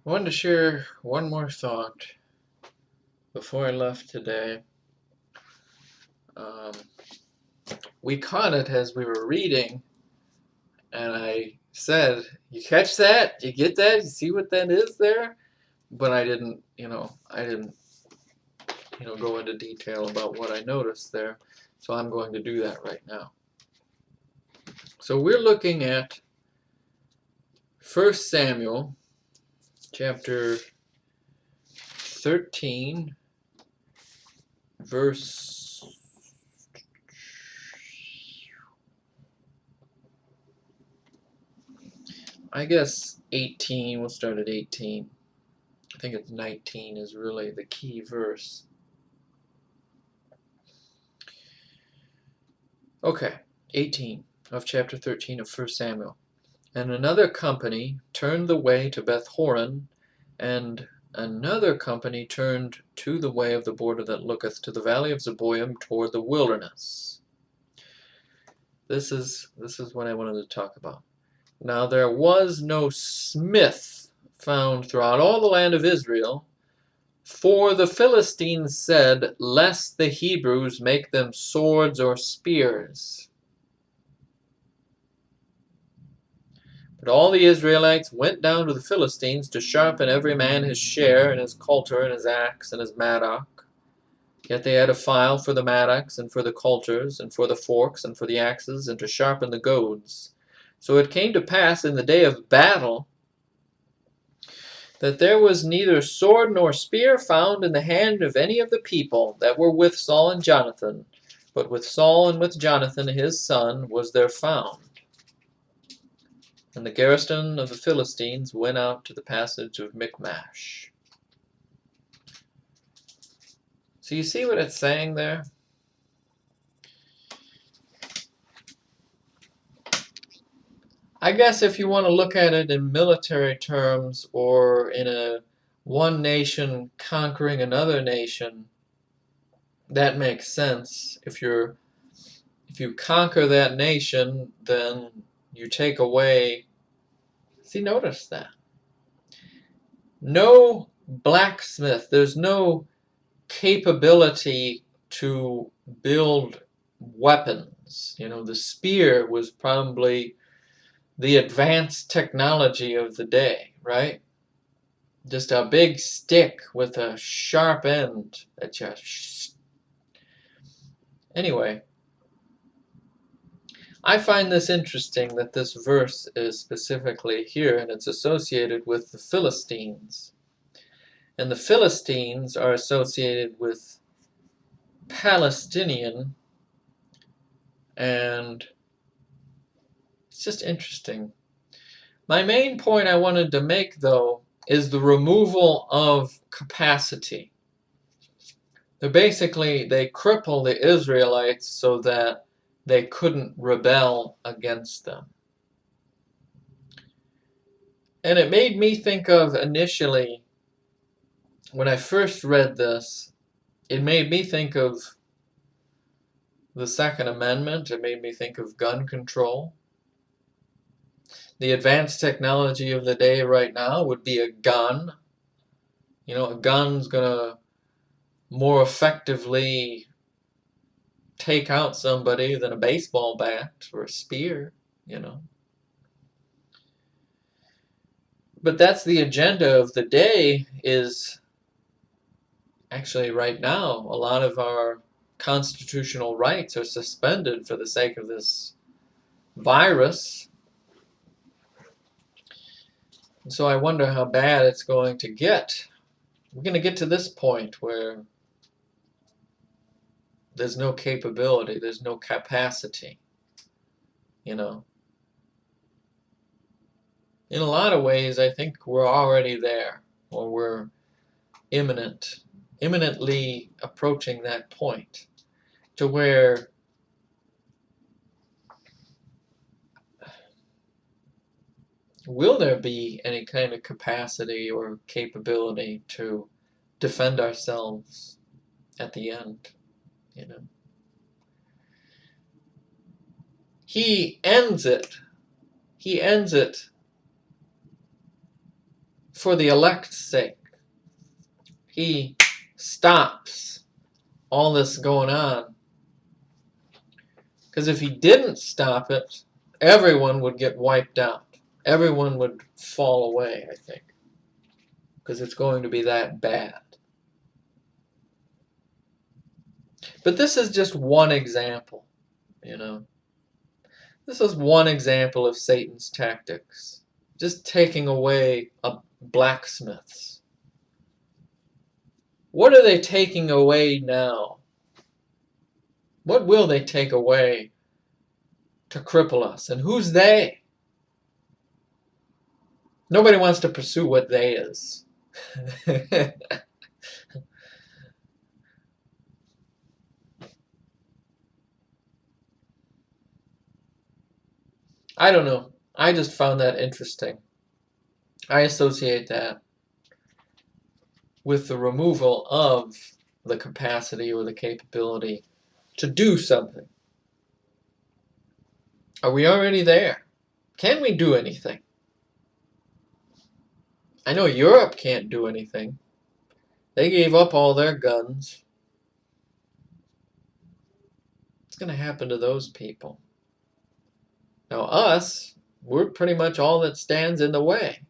I wanted to share one more thought before I left today. Um, we caught it as we were reading, and I said, "You catch that? You get that? You see what that is there?" But I didn't, go into detail about what I noticed there. So I'm going to do that right now. So we're looking at 1 Samuel chapter 13, verse I guess 18. We'll start at 18. I think it's 19 is really the key verse. Okay, 18 of chapter 13 of 1 Samuel. And another company turned the way to Beth Horon, and another company turned to the way of the border that looketh to the valley of Zeboim toward the wilderness. This is what I wanted to talk about. Now there was no smith found throughout all the land of Israel, for the Philistines said, lest the Hebrews make them swords or spears. But all the Israelites went down to the Philistines to sharpen every man his share, and his coulter, and his axe, and his mattock. Yet they had a file for the mattocks, and for the coulters, and for the forks, and for the axes, and to sharpen the goads. So it came to pass in the day of battle that there was neither sword nor spear found in the hand of any of the people that were with Saul and Jonathan, but with Saul and with Jonathan his son was there found. And the garrison of the Philistines went out to the passage of Michmash. So you see what it's saying there? I guess if you want to look at it in military terms, or in a one nation conquering another nation, that makes sense. If you conquer that nation, then you take away. See, notice that. No blacksmith, there's no capability to build weapons. The spear was probably the advanced technology of the day, right? Just a big stick with a sharp end that just. Anyway, I find this interesting that this verse is specifically here, and it's associated with the Philistines. And the Philistines are associated with Palestinian, and it's just interesting. My main point I wanted to make, though, is the removal of capacity. They cripple the Israelites so that they couldn't rebel against them. And it made me think of, initially, when I first read this, it made me think of the Second Amendment. It made me think of gun control. The advanced technology of the day right now would be a gun. A gun's going to more effectively take out somebody than a baseball bat or a spear, But that's the agenda of the day, is actually right now a lot of our constitutional rights are suspended for the sake of this virus. And so I wonder how bad it's going to get. We're going to get to this point where there's no capability, there's no capacity, In a lot of ways, I think we're already there, or we're imminently approaching that point, to where will there be any kind of capacity or capability to defend ourselves at the end, He ends it for the elect's sake. He stops all this going on. Because if he didn't stop it, everyone would get wiped out. Everyone would fall away, I think. Because it's going to be that bad. But this is just one example, you know. This is one example of Satan's tactics. Just taking away blacksmiths. What are they taking away now? What will they take away to cripple us? And who's they? Nobody wants to pursue what they is. I don't know. I just found that interesting. I associate that with the removal of the capacity or the capability to do something. Are we already there? Can we do anything? I know Europe can't do anything. They gave up all their guns. What's going to happen to those people? Now us, we're pretty much all that stands in the way.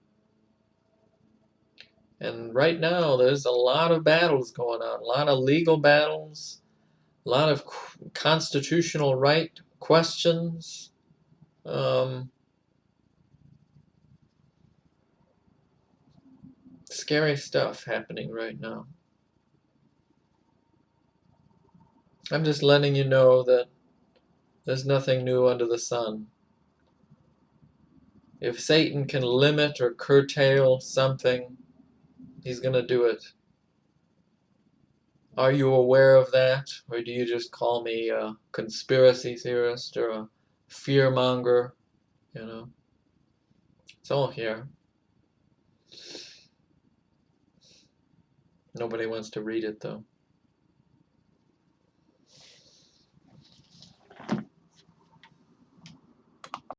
And right now there's a lot of battles going on, a lot of legal battles, a lot of constitutional right questions. Scary stuff happening right now. I'm just letting you know that there's nothing new under the sun. If Satan can limit or curtail something, he's going to do it. Are you aware of that? Or do you just call me a conspiracy theorist or a fearmonger? You know, it's all here. Nobody wants to read it, though.